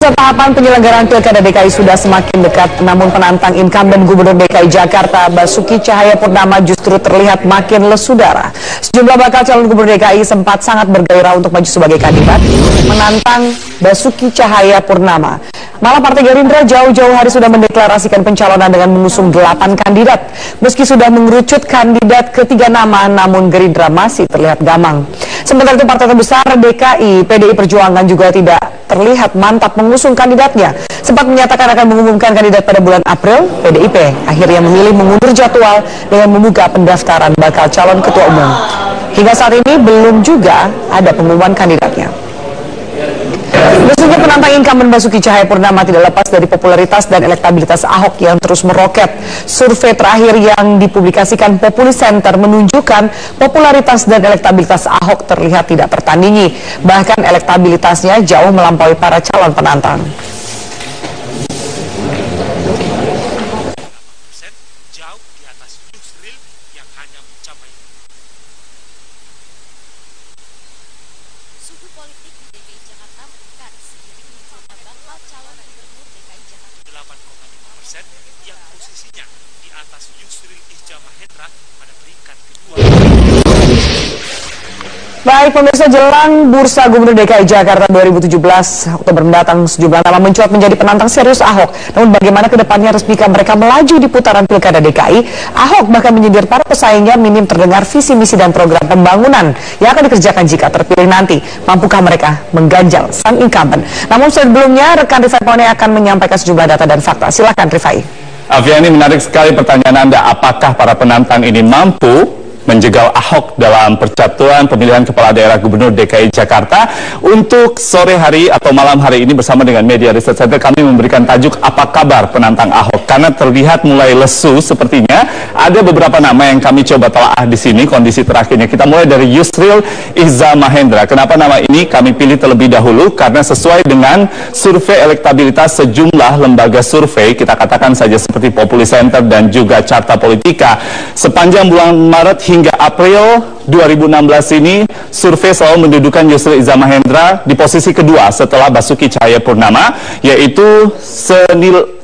Pemirsa, tahapan penyelenggaraan Pilkada DKI sudah semakin dekat, namun penantang incumbent Gubernur DKI Jakarta Basuki Cahayapurnama justru terlihat makin lesu darah. Sejumlah bakal calon Gubernur DKI sempat sangat bergairah untuk maju sebagai kandidat menantang Basuki Cahayapurnama. Malah Partai Gerindra jauh-jauh hari sudah mendeklarasikan pencalonan dengan mengusung 8 kandidat. Meski sudah mengerucut kandidat ketiga nama, namun Gerindra masih terlihat gamang. Sementara itu partai terbesar DKI, PDI Perjuangan juga tidak terlihat mantap mengusung kandidatnya. Sempat menyatakan akan mengumumkan kandidat pada bulan April, PDIP akhirnya memilih mengundur jadwal dengan membuka pendaftaran bakal calon ketua umum. Hingga saat ini belum juga ada pengumuman kandidatnya. Meski penantang incumbent Basuki Cahayapurnama tidak lepas dari popularitas dan elektabilitas Ahok yang terus meroket. Survei terakhir yang dipublikasikan Populi Center menunjukkan popularitas dan elektabilitas Ahok terlihat tidak tertandingi. Bahkan elektabilitasnya jauh melampaui para calon penantang. Jauh di atas Yusril yang hanya mencapai. Suhu politik di DKI Jakarta meningkat seiring munculnya bakal calon gubernur DKI Jakarta 8,5% yang posisinya di atas Yusril Iza Mahendra pada peringkat kedua. Baik pemirsa, jelang Bursa Gubernur DKI Jakarta 2017 Oktober mendatang, sejumlah nama mencuat menjadi penantang serius Ahok. Namun bagaimana kedepannya resmikah mereka melaju di putaran Pilkada DKI? Ahok bahkan menyindir para pesaingnya minim terdengar visi misi dan program pembangunan yang akan dikerjakan jika terpilih nanti. Mampukah mereka mengganjal sang incumbent? Namun sebelumnya rekan Rifai Pone akan menyampaikan sejumlah data dan fakta. Silakan Rifai. Afiani, menarik sekali pertanyaan Anda. Apakah para penantang ini mampu menjegal Ahok dalam percaturan pemilihan kepala daerah Gubernur DKI Jakarta? Untuk sore hari atau malam hari ini bersama dengan Media Research Center kami memberikan tajuk apa kabar penantang Ahok, karena terlihat mulai lesu sepertinya. Ada beberapa nama yang kami coba telaah di sini kondisi terakhirnya. Kita mulai dari Yusril Iza Mahendra. Kenapa nama ini kami pilih terlebih dahulu? Karena sesuai dengan survei elektabilitas sejumlah lembaga survei, kita katakan saja seperti Populi Center dan juga Carta Politika, sepanjang bulan Maret hingga April 2016 ini, survei selalu mendudukan Yusril Iza Mahendra di posisi kedua setelah Basuki Cahayapurnama, yaitu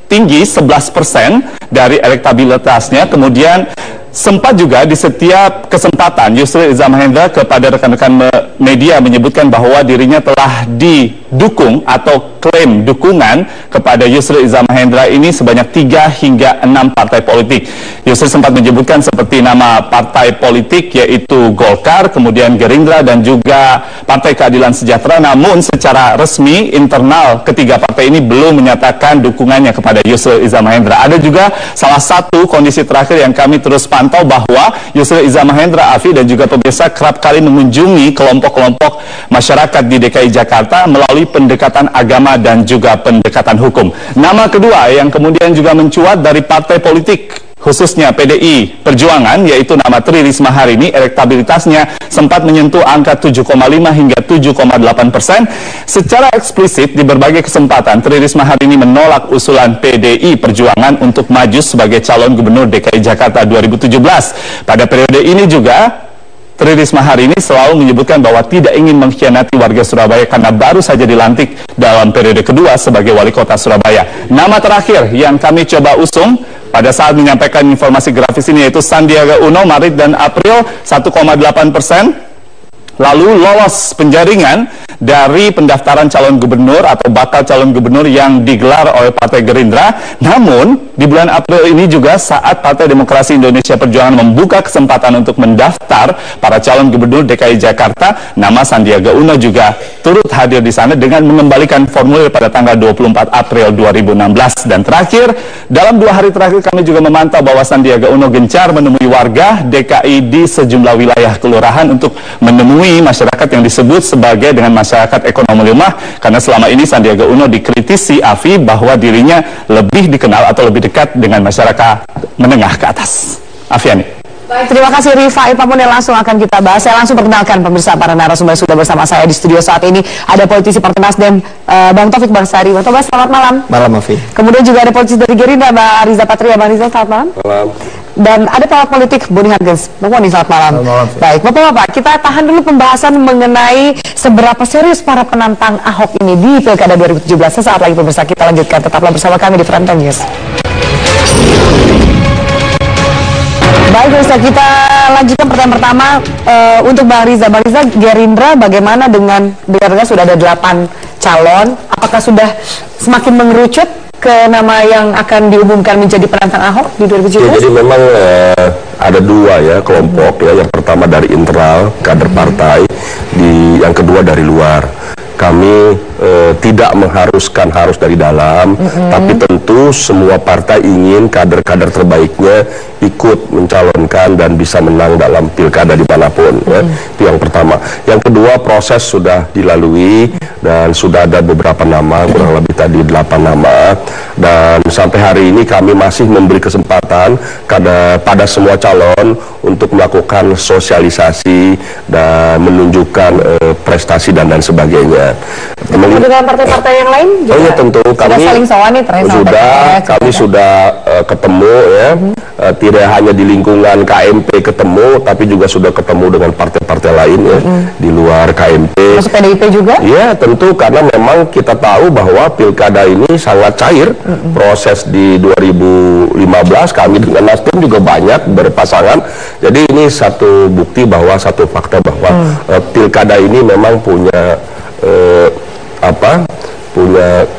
tinggi 11% dari elektabilitasnya. Kemudian sempat juga di setiap kesempatan Yusril Iza Mahendra kepada rekan-rekan media menyebutkan bahwa dirinya telah didukung atau klaim dukungan kepada Yusril Iza Mahendra ini sebanyak 3 hingga 6 partai politik. Yusril sempat menyebutkan seperti nama partai politik yaitu Golkar, kemudian Gerindra dan juga Partai Keadilan Sejahtera. Namun secara resmi internal ketiga partai ini belum menyatakan dukungannya kepada Yusril Iza Mahendra. Ada juga salah satu kondisi terakhir yang kami terus pantau bahwa Yusril Iza Mahendra, Afi dan juga pemirsa, kerap kali mengunjungi kelompok-kelompok masyarakat di DKI Jakarta melalui pendekatan agama dan juga pendekatan hukum. Nama kedua yang kemudian juga mencuat dari partai politik khususnya PDI Perjuangan yaitu nama Tri Risma hari ini, elektabilitasnya sempat menyentuh angka 7,5 hingga 7,8%. Secara eksplisit di berbagai kesempatan Tri Risma hari ini menolak usulan PDI Perjuangan untuk maju sebagai calon gubernur DKI Jakarta 2017. Pada periode ini juga Tri Risma hari ini selalu menyebutkan bahwa tidak ingin mengkhianati warga Surabaya karena baru saja dilantik dalam periode kedua sebagai wali kota Surabaya. Nama terakhir yang kami coba usung pada saat menyampaikan informasi grafis ini yaitu Sandiaga Uno, Maret dan April 1,8%. Lalu lolos penjaringan dari pendaftaran calon gubernur atau bakal calon gubernur yang digelar oleh Partai Gerindra. Namun di bulan April ini juga saat Partai Demokrasi Indonesia Perjuangan membuka kesempatan untuk mendaftar para calon gubernur DKI Jakarta, nama Sandiaga Uno juga turut hadir di sana dengan mengembalikan formulir pada tanggal 24 April 2016. Dan terakhir, dalam 2 hari terakhir kami juga memantau bahwa Sandiaga Uno gencar menemui warga DKI di sejumlah wilayah kelurahan untuk menemui masyarakat yang disebut sebagai dengan masyarakat ekonomi lemah, karena selama ini Sandiaga Uno dikritisi Afi bahwa dirinya lebih dikenal atau lebih dekat dengan masyarakat menengah ke atas. Afiani. Baik, terima kasih Rifai Pamune, langsung akan kita bahas. Saya langsung perkenalkan pemirsa para narasumber sudah bersama saya di studio saat ini. Ada politisi Partai Nasdem Bang Taufik Basari. Bang Taufik, selamat malam. Malam, Afi. Kemudian juga ada politisi dari Gerindra, Mbak Riza Patria. Bang Riza, selamat malam. Malam. dan ada pengamat politik Boni Hargens. Bapak Boni, selamat malam. Selamat malam. Baik, Bapak-Bapak, kita tahan dulu pembahasan mengenai seberapa serius para penantang Ahok ini di Pilkada 2017. Sesaat lagi pemirsa, kita lanjutkan. Tetaplah bersama kami di Frontline News. Baik, pemirsa, kita lanjutkan pertanyaan pertama untuk Bang Riza. Bang Riza, Gerindra bagaimana dengan sudah ada 8 calon? Apakah sudah semakin mengerucut ke nama yang akan diumumkan menjadi penantang Ahok di 2017? Ya, jadi memang ada dua ya kelompok ya. Yang pertama dari internal kader partai, yang kedua dari luar. Kami tidak mengharuskan harus dari dalam, tapi tentu semua partai ingin kader-kader terbaiknya ikut mencalonkan dan bisa menang dalam pilkada dimanapun. Ya. Itu yang pertama. Yang kedua, proses sudah dilalui dan sudah ada beberapa nama, kurang lebih tadi 8 nama, dan sampai hari ini kami masih memberi kesempatan pada semua calon untuk melakukan sosialisasi dan menunjukkan prestasi dan sebagainya. Dengan partai-partai yang lain juga? Oh ya, tentu kami saling sowan nih, kami sudah ketemu ya, tidak hanya di lingkungan KMP ketemu, tapi juga sudah ketemu dengan partai-partai lain ya, di luar KMP. Masuk PDIP juga? Ya, tentu, karena memang kita tahu bahwa pilkada ini sangat cair. Proses di 2015 kami dengan Nasdem juga banyak berpasangan. Jadi ini satu bukti bahwa, satu fakta bahwa pilkada ini memang punya punya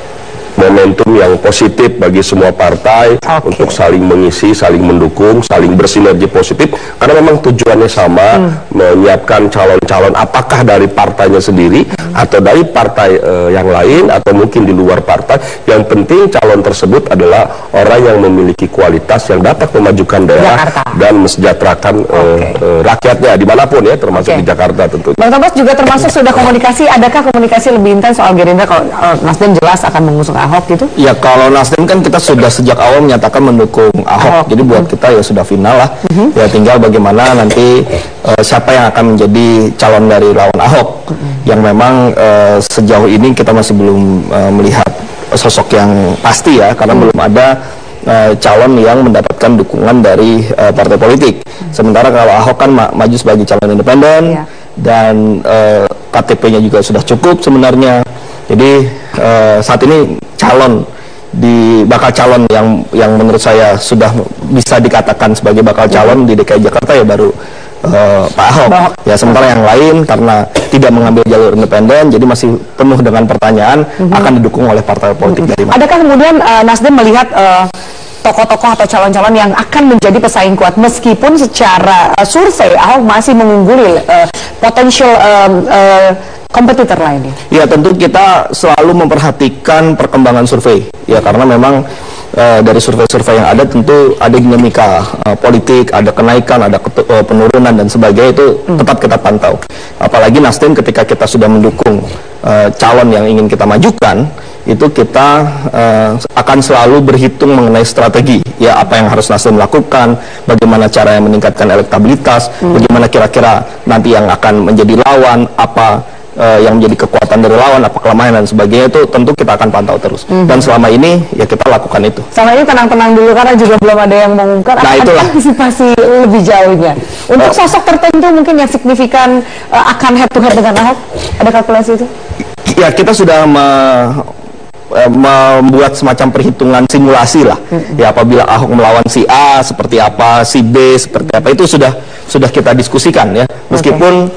momentum yang positif bagi semua partai untuk saling mengisi, saling mendukung, saling bersinergi positif, karena memang tujuannya sama, menyiapkan calon-calon apakah dari partainya sendiri atau dari partai yang lain atau mungkin di luar partai. Yang penting calon tersebut adalah orang yang memiliki kualitas yang dapat memajukan daerah dan mesejahterakan rakyatnya dimanapun ya, termasuk di Jakarta tentu. Bang Tobas juga termasuk sudah komunikasi, adakah komunikasi lebih intens soal Gerindra? Kalau Nasdem jelas akan mengusung Ahok gitu? Ya, kalau Nasdem kan kita sudah sejak awal menyatakan mendukung Ahok. Jadi buat kita ya sudah final lah. Ya tinggal bagaimana nanti siapa yang akan menjadi calon dari lawan Ahok. Yang memang sejauh ini kita masih belum melihat sosok yang pasti ya, karena belum ada calon yang mendapatkan dukungan dari partai politik. Sementara kalau Ahok kan maju sebagai calon independen dan KTP-nya juga sudah cukup sebenarnya. Jadi saat ini bakal calon yang menurut saya sudah bisa dikatakan sebagai bakal calon di DKI Jakarta ya baru Pak Ahok. Ya, sementara yang lain karena tidak mengambil jalur independen, jadi masih penuh dengan pertanyaan akan didukung oleh partai politik dari mana. Adakah kemudian Nasdem melihat tokoh-tokoh atau calon-calon yang akan menjadi pesaing kuat meskipun secara survei Ahok masih mengungguli potensial kompetitor lainnya? Ya, tentu kita selalu memperhatikan perkembangan survei ya, karena memang dari survei-survei yang ada tentu ada dinamika politik, ada kenaikan, ada penurunan dan sebagainya, itu tetap kita pantau. Apalagi Nasdem ketika kita sudah mendukung calon yang ingin kita majukan, itu kita akan selalu berhitung mengenai strategi ya, apa yang harus Nasdem lakukan, bagaimana cara yang meningkatkan elektabilitas, bagaimana kira-kira nanti yang akan menjadi lawan, apa yang menjadi kekuatan dari lawan, apa kelemahan dan sebagainya, itu tentu kita akan pantau terus. Dan selama ini ya kita lakukan itu. Selama ini tenang-tenang dulu karena juga belum ada yang mengungkap. Nah, itulah antisipasi lebih jauhnya. Untuk sosok tertentu mungkin yang signifikan akan head to head dengan Ahok, ada kalkulasi itu? Ya, kita sudah membuat semacam perhitungan simulasi lah. Ya, apabila Ahok melawan si A seperti apa, si B seperti apa, itu sudah kita diskusikan ya. Meskipun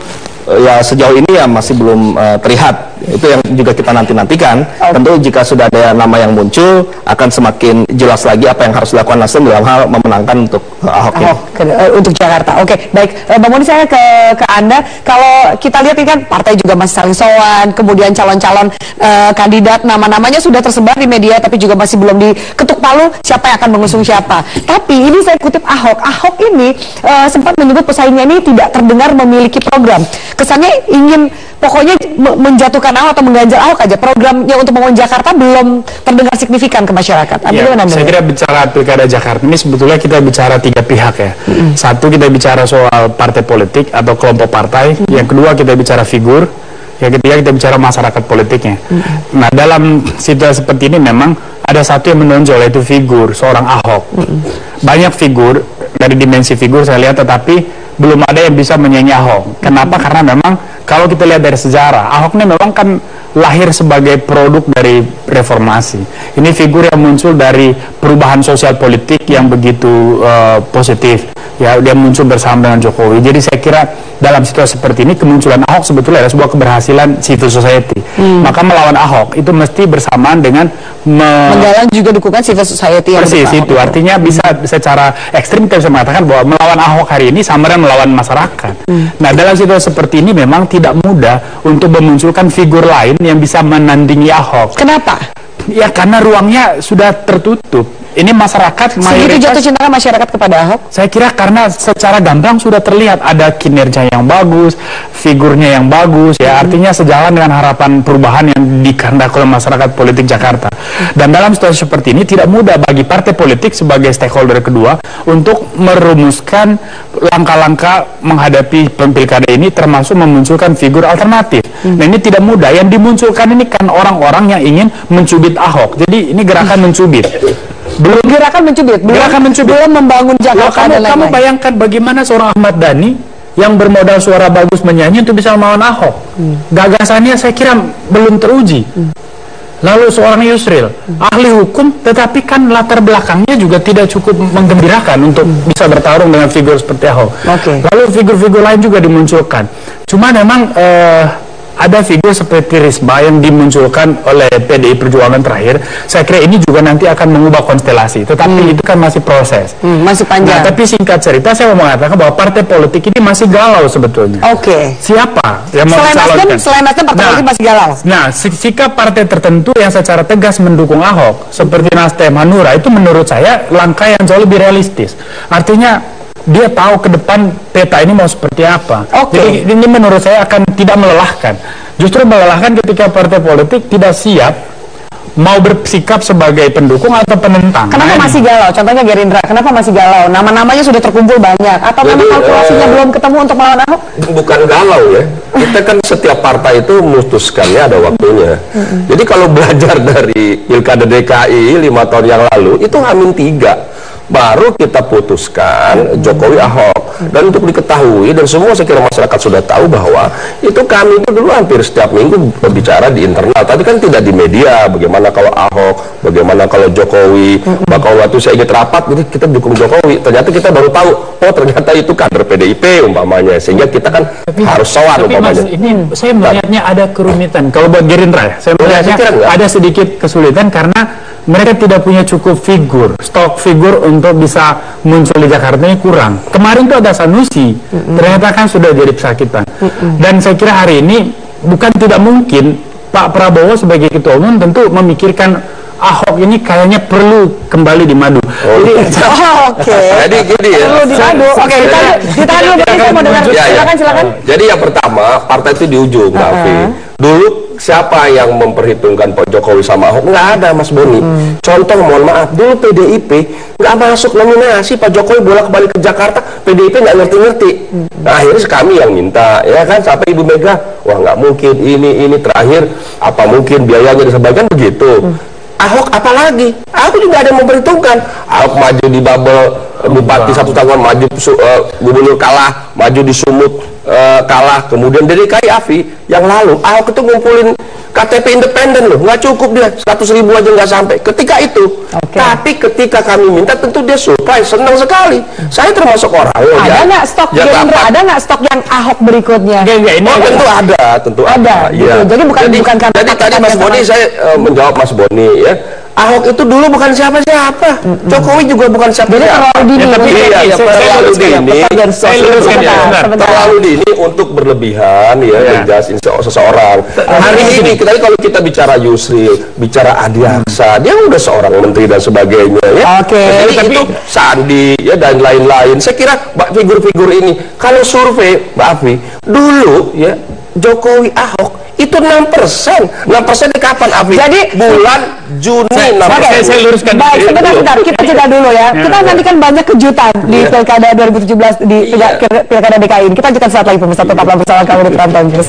ya sejauh ini ya masih belum terlihat. Itu yang juga kita nantikan. Tentu jika sudah ada nama yang muncul, akan semakin jelas lagi apa yang harus dilakukan Nasdem dalam hal memenangkan untuk Ahok untuk Jakarta. Oke, baik. Bang Boni, saya ke Anda. Kalau kita lihat ini kan partai juga masih saling sowan, kemudian calon-calon kandidat nama-namanya sudah tersebar di media, tapi juga masih belum diketuk palu siapa yang akan mengusung siapa. Tapi ini saya kutip Ahok. Ahok ini sempat menyebut pesaingnya ini tidak terdengar memiliki program. Kesannya ingin pokoknya menjatuhkan Ahok atau mengganjal Ahok aja. Programnya untuk membangun Jakarta belum terdengar signifikan ke masyarakat. Ya, saya kira bicara pilkada Jakarta ini sebetulnya kita bicara tiga pihak ya. Satu, kita bicara soal partai politik atau kelompok partai. Yang kedua, kita bicara figur. Yang ketiga, kita bicara masyarakat politiknya. Nah, dalam situasi seperti ini memang ada satu yang menonjol, yaitu figur seorang Ahok. Banyak figur dari dimensi figur saya lihat, tetapi belum ada yang bisa menyaingi Ahok. Kenapa? Karena memang kalau kita lihat dari sejarah, Ahok ini memang kan lahir sebagai produk dari reformasi. Ini figur yang muncul dari perubahan sosial politik yang begitu positif. Ya, dia muncul bersama dengan Jokowi. Jadi saya kira dalam situasi seperti ini kemunculan Ahok sebetulnya adalah sebuah keberhasilan civil society. Maka melawan Ahok itu mesti bersamaan dengan menggalang juga dukungan civil society yang persis itu. Artinya bisa secara ekstrim kita bisa mengatakan bahwa melawan Ahok hari ini sama dengan melawan masyarakat. Nah, dalam situasi seperti ini memang tidak mudah untuk memunculkan figur lain yang bisa menandingi Ahok. Kenapa? Ya karena ruangnya sudah tertutup. Ini masyarakat segitu jatuh cinta masyarakat kepada Ahok? Saya kira karena secara gamblang sudah terlihat ada kinerja yang bagus, figurnya yang bagus, ya artinya sejalan dengan harapan perubahan yang dikehendaki oleh masyarakat politik Jakarta. Dan dalam situasi seperti ini tidak mudah bagi partai politik sebagai stakeholder kedua untuk merumuskan langkah-langkah menghadapi pilkada ini, termasuk memunculkan figur alternatif. Nah, ini tidak mudah. Yang dimunculkan ini kan orang-orang yang ingin mencubit Ahok. Jadi ini gerakan mencubit. Belum belum membangun Jakarta. Kamu bayangkan bagaimana seorang Ahmad Dhani yang bermodal suara bagus menyanyi untuk bisa melawan Ahok. Gagasannya saya kira belum teruji. Lalu seorang Yusril, ahli hukum, tetapi kan latar belakangnya juga tidak cukup menggembirakan untuk bisa bertarung dengan figur seperti Ahok. Lalu figur-figur lain juga dimunculkan. Cuma memang ada figur seperti Risma yang dimunculkan oleh PDI Perjuangan terakhir. Saya kira ini juga nanti akan mengubah konstelasi. Tetapi itu kan masih proses. Masih panjang. Nah, tapi singkat cerita saya mau mengatakan bahwa partai politik ini masih galau sebetulnya. Siapa yang mau dicalonkan? Selain Nasdem, partai politik masih galau. Nah, sikap partai tertentu yang secara tegas mendukung Ahok, seperti Nasdem, Hanura, itu menurut saya langkah yang jauh lebih realistis. Artinya dia tahu ke depan peta ini mau seperti apa. Jadi ini menurut saya akan tidak melelahkan. Justru melelahkan ketika partai politik tidak siap mau bersikap sebagai pendukung atau penentang. Kenapa masih galau? Contohnya Gerindra, kenapa masih galau? Nama-namanya sudah terkumpul banyak. Atau memang kalkulasinya belum ketemu untuk melawan Ahok? Bukan galau ya. Kita kan setiap partai itu memutuskannya ada waktunya. Jadi kalau belajar dari Pilkada DKI 5 tahun yang lalu, itu H-3. Baru kita putuskan Jokowi Ahok. Dan untuk diketahui dan semua saya kira masyarakat sudah tahu bahwa itu kami itu dulu hampir setiap minggu berbicara di internal. Tapi kan tidak di media. Bagaimana kalau Ahok, bagaimana kalau Jokowi. Bahkan waktu saya ingat rapat, jadi kita dukung Jokowi. Ternyata kita baru tahu, oh ternyata itu kader PDIP umpamanya. Sehingga kita kan harus sowan umpamanya. Mas, ini saya melihatnya ada kerumitan. Kalau buat Gerindra ya, saya melihatnya ada sedikit kesulitan karena mereka tidak punya cukup figur, stok figur untuk bisa muncul di Jakarta ini kurang. Kemarin tuh ada Sanusi, ternyata kan sudah jadi pesakitan. Dan saya kira hari ini bukan tidak mungkin Pak Prabowo sebagai ketua umum tentu memikirkan Ahok ini kayaknya perlu kembali dimadu. Jadi gini ya. Perlu dimadu. Ditahan dulu, saya mau dengar. Silakan. Jadi yang pertama, partai itu di ujung, dulu siapa yang memperhitungkan Pak Jokowi sama Ahok? Nggak ada, Mas Boni. Contoh, mohon maaf, dulu PDIP nggak masuk nominasi, Pak Jokowi bolak-balik ke Jakarta, PDIP nggak ngerti-ngerti. Nah, akhirnya kami yang minta, ya kan, sampai Ibu Mega, wah nggak mungkin, ini terakhir, apa mungkin biayanya disebagian begitu. Ahok apalagi? Ahok juga ada yang memperhitungkan. Ahok maju di Babel, Bupati 1 tahun maju, Gubernur kalah, maju di Sumut kalah, kemudian dari DKI Afi yang lalu Ahok itu ngumpulin KTP independen loh, nggak cukup dia 100.000 aja nggak sampai ketika itu. Tapi ketika kami minta tentu dia surprise, senang sekali. Saya termasuk orang ada nggak stok Gerindra, ada nggak stok yang Ahok berikutnya? Tentu ada. Gitu. Jadi bukan karena tadi Mas Boni, saya menjawab Mas Boni ya. Ahok itu dulu bukan siapa-siapa. Jokowi juga bukan siapa-siapa. Terlalu dini untuk berlebihan ya, menjudge seseorang. Hari ini kalau kita bicara Yusril, bicara Adi Aksa, dia udah seorang menteri dan sebagainya ya. Jadi itu Sandi ya dan lain-lain. Saya kira figur-figur ini kalau survei Mbak Afi dulu ya, Jokowi Ahok itu 6%. 6% di kapan, Afi? Jadi bulan Juni. Saya luruskan. Baik, sebentar, kita jeda dulu ya. Kita nanti kan banyak kejutan di Pilkada 2017 di Pilkada DKI. Kita lanjutkan saat lagi pemirsa, tetaplah bersama kami di Prime Time News.